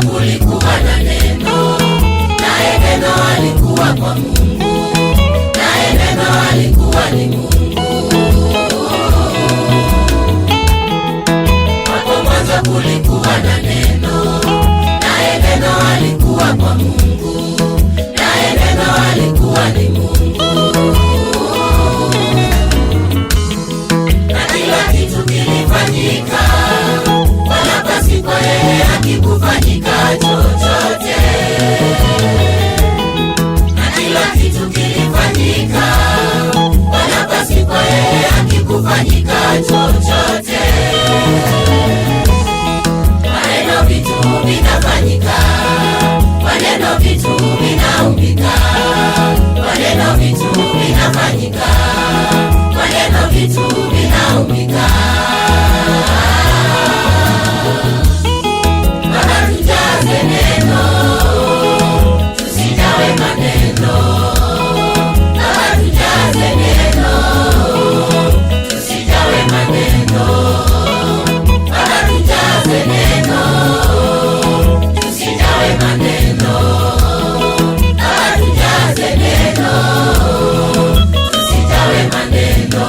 kulikuwa na neno, naye neno alikuwa kwa Mungu, naye neno alikuwa ni Mungu. Hapo mwanzo kulikuwa na neno, naye neno alikuwa kwa Mungu, naye neno alikuwa ni Mungu. Na kila kitu kilifanyika, wala pasipo yeye hakikufanyika chochote. Na kila kitu kilifanyika, wala pasipo yeye hakikufanyika chochote. Maneno vitu vinafanyika, maneno vitu vinaumbika, maneno vitu vinafanyika, maneno vitu vinaumbika. Baba tujaze neno, tusijawe maneno. Baba tujaze neno, tusijawe maneno. Baba tujaze neno, tusijawe maneno. Baba tujaze neno, tusijawe maneno.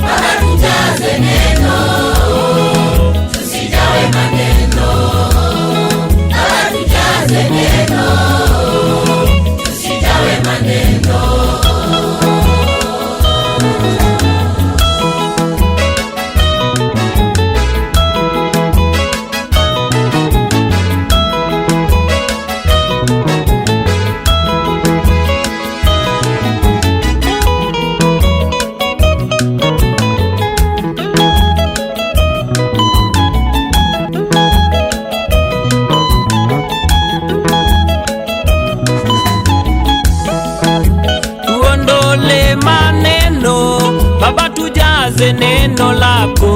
Baba tujaze neno, tusijawe maneno. Baba tujaze neno, tusijawe maneno. Tuondole maneno, Baba tujaze neno lako.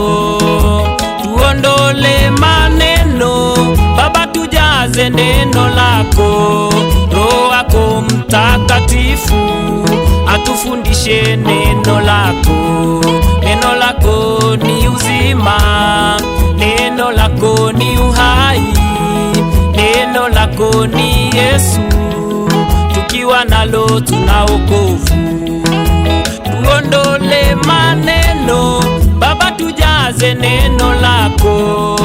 Tuondole maneno, Baba tujaze neno lako. Roho wako Mtakatifu atufundishe neno lako. Neno lako ni uzima, neno lako ni uhai, neno lako ni Yesu, tukiwa nalo tuna wokovu. Tuondole maneno, Baba tujaze neno lako.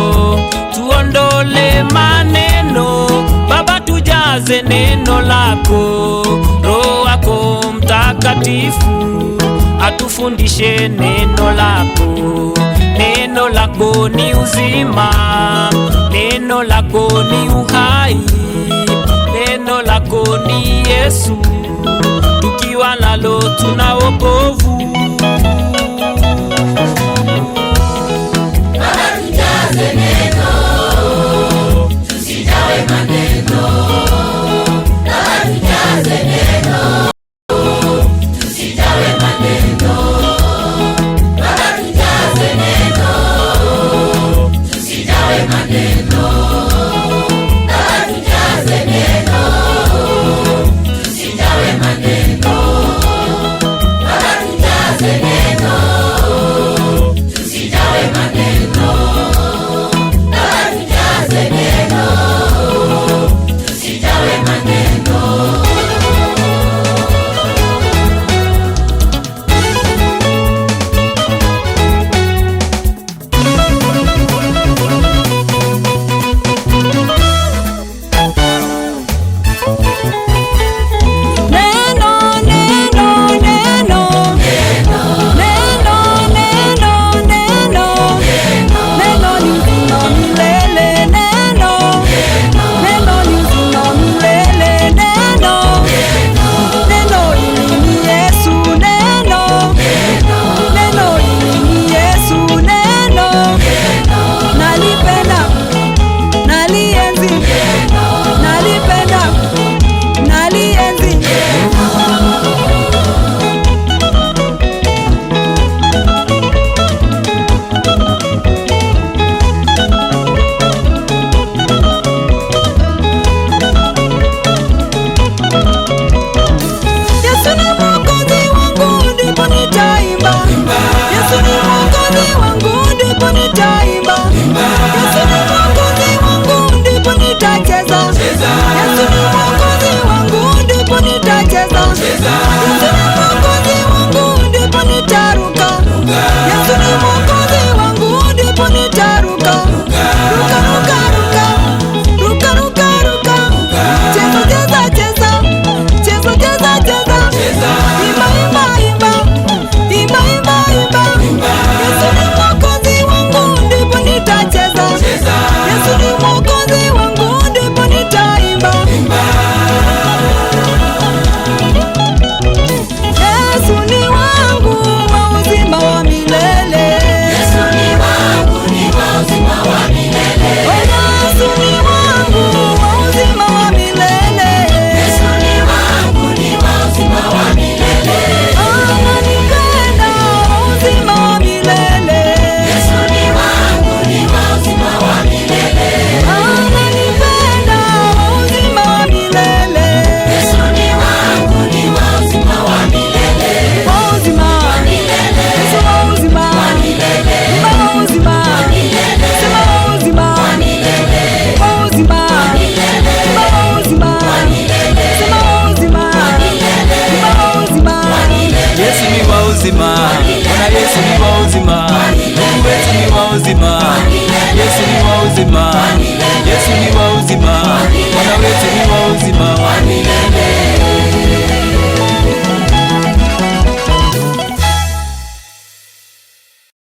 Tuondole maneno, Baba tujaze neno lako. Roho wako Mtakatifu atufundishe neno lako. Neno lako ni uzima, neno lako ni uhai, neno lako ni Yesu, tukiwa nalo tuna wokovu. Baba tujaze neno, tusijawe maneno. Baba tujaze neno, tusijawe maneno. Baba tujaze neno, tusijawe maneno. Baba tujaze neno, tusijawe maneno. Baba tujaze neno, tusijawe maneno. Baba tujaze neno, tusijawe maneno. uzima, Yesu ni wa uzima.